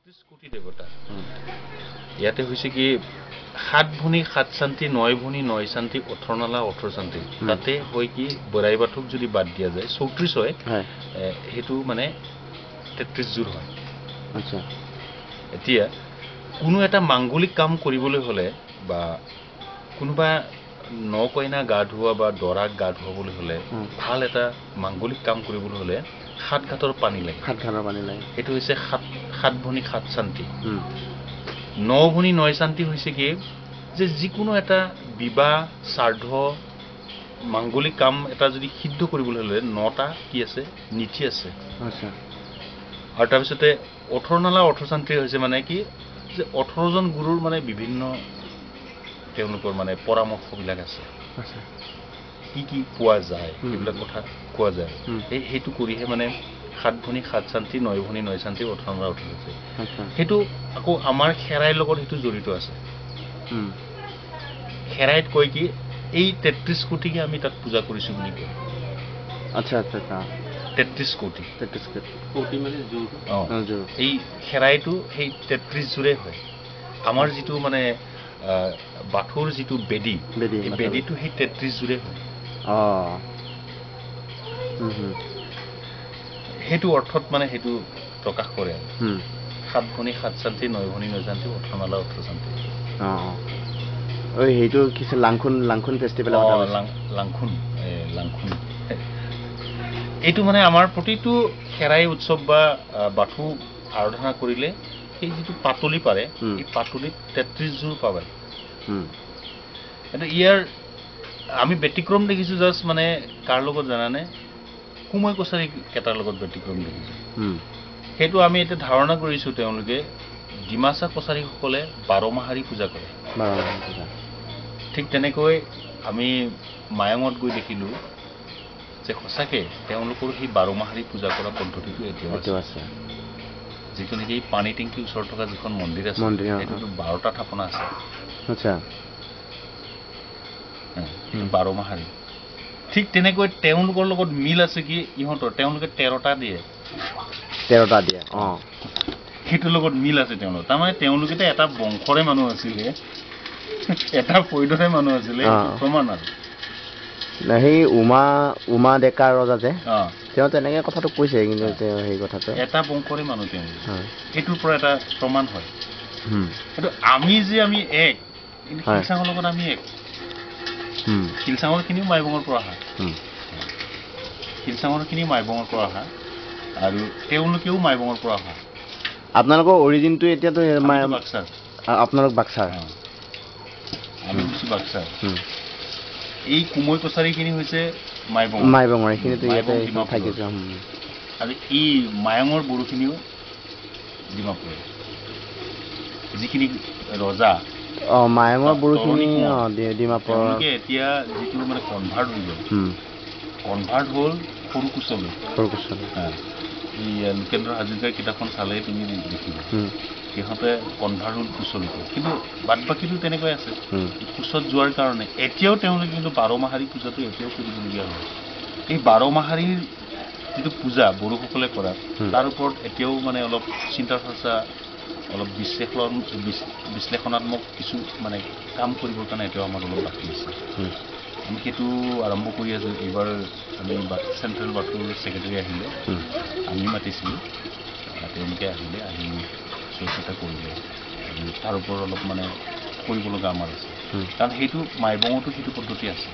33 কোটি দেৱতা ইয়াতে হৈছে কি 7 ভনী 7 শান্তি 9 ভনী 9 শান্তি 18 নালা 18 শান্তি তাতে হয় কি বৰাই বাথুক যদি বাদ দিয়া যায় 34 হয় হেতু মানে 33 জোৰ হয় আচ্ছা এতিয়া কোনো এটা মাঙ্গলিক কাম কৰিবলৈ হলে বা কোনোবা নকইনা গা ধোৱা বা দৰাক গা ধুৱাবলৈ হলে ভাল এটা মাঙ্গলিক কাম কৰিবলৈ হলে 7 ঘাটৰ পানী লাগে 7 ঘাটৰ পানী লাগে এটো হৈছে 7 ভনী 7 শান্তি 9 ভনী 9 শান্তি হৈছে কি যে যিকোনো এটা বিবাহ শ্ৰাদ্ধ মাঙ্গলিক কাম এটা যদি সিদ্ধ কৰিবলৈ হলে 9টা কি আছে নীতি আছে আচ্ছা আৰু তাৰ পিছতে 18 নালা 18 শান্তি হৈছে মানে কি যে 18 জন গুৰুৰ মানে বিভিন্ন তেওঁলোকৰ মানে পৰামৰ্শ বিলাক আছে আচ্ছা কি কি পোৱা যায় এইবিলাক কথা কোৱা যায় এই হেতু কৰিহে মানে 7 ভনী 7 শান্তি 9 ভনী 9 শান্তি 18 নালা 18 আছে আচ্ছা হেতু আকৌ আমাৰ খেৰাইৰ লগত হেতু জড়িত আছে খেৰাইত কয় কি এই 33 কোটিকে আমি তাত পূজা কৰিছো বুলি কয় আচ্ছা আচ্ছা আচ্ছা 33 কোটি কোটি মানে জোৰ এই খেৰাইটো সেই 33 জোৰে হয় আমাৰ যিটো মানে বাথুৰ যিটো বেদি এই বেদিটো সেই 33 জোৰে হয় হেতু অৰ্থত মানে হেতু প্ৰকাশ কৰে 7 ভনী 7 শান্তি 9 ভনী 9 শান্তি 18 নালা 18 শান্তি ওই হেতু কিছু লাংখুন ফেষ্টিভেল লাংখুন এইটো মানে আমাৰ প্ৰতিটো খেৰাই উৎসৱ বা বাথু আৰাধনা কৰিলে সেই যিটো পাতলি পাৰে এই পাতলিত 33 জোৰ পাবে এটা ইয়াৰ আমি ব্যতিক্ৰম দেখিছো জাস্ট মানে কাৰ লগত জানানে কুমৈ কছাৰী কেটাৰ লগত ব্যতিক্ৰম দেখিছো হেতু আমি এটা ধাৰণা কৰিছো তেওঁলোকে ডিমাসা কছাৰী সকলে 12 মাহাৰী পূজা কৰে ঠিক তেনেকৈ আমি মায়ঙত গৈ দেখিলো যে সঁচাকে তেওঁলোকৰ সেই 12 মাহাৰী পূজা কৰা পদ্ধতিটো এতিয়াও আছে যিটো নেকি পানী টেংকিৰ ওচৰত থকা যিখন মন্দিৰ আছে সেইটো 12টা থাপনা আছে আচ্ছা 12 মাহাৰী ঠিক তেনেকৈ তেওঁলোকৰ লগত মিল আছে কি ইহঁতৰ তেওঁলোকে 13টা দিয়ে হেতুৰ লগত মিল আছে তেওঁলোকৰ তাৰমানে তেওঁলোকে এটা বংশৰে মানুহ আছিলে এটা পৈদৰে মানুহ আছিলে প্ৰমাণ আৰু সেই উমা ডেকা ৰজা যে তেওঁ তেনেকে কথাটো কৈছে কিন্তু তেওঁ সেই কথাটো এটা বংশৰে মানুহ তেওঁ এটোৰ পৰা এটা প্ৰমাণ হয় কিন্তু আমি যে আমি এক শিলচাঙৰ লগত আমি এক শিলচাঙৰ খিনিও মাইবঙৰ পৰা আহা শিলচাঙৰ খিনি মাইবঙৰ পৰা আহা আৰু তেওঁলোকেও মাইবঙৰ পৰা আহা আপোনালোকৰ অৰিজিনটো এতিয়াতো বাক্সাৰ আপোনালোক বাক্সাৰ আমি কিছু বাক্সাৰ এই কুমৈ কছাৰী খিনি হৈছে মাইবঙৰ এইখিনিতো ইয়াতে থাকিছে আৰু এই মায়ঙৰ বড়োখিনিও ডিমাপুৰ যিখিনি ৰজা মায়ঙৰ বড়োখিনি ডিমাপুৰ এতিয়া যিটো মানে কনভাৰ্ট হৈ গ'ল কনভাৰ্ট হ'ল সৰুকুচলৈ এই লোকেন্দ্ৰ হাজৰিকাৰ কিতাপখন চালে তুমি দেখিবা সিহঁতে কনভাৰ্ট হ'ল কুচলৈকে কিন্তু বাদ বাকীটো তেনেকৈ আছে কুচত যোৱাৰ কাৰণে এতিয়াও তেওঁলোকে কিন্তু 12 মাহাৰী পূজাটো এতিয়াও কৰিবলগীয়া হয় এই 12 মাহাৰীৰ যিটো পূজা বড়োসকলে কৰা তাৰ ওপৰত এতিয়াও মানে অলপ চিন্তা চৰ্চা অলপ বিশ্লেষণাত্মক কিছু মানে কাম কৰিবৰ কাৰণে এতিয়াও আমাৰ অলপ বাকী আছে আমি সেইটো আৰম্ভ কৰি আছো এইবাৰ আমি চেণ্ট্ৰেল বাথুৰ ছেক্ৰেটাৰী আহিলে আমি মাতিছিলোঁ তেওঁলোকে আহিলে আহি চৰ্চা কৰিলে তাৰ ওপৰত অলপ মানে কৰিব লগা আমাৰ আছে কাৰণ সেইটো মাইবঙতো সেইটো পদ্ধতি আছে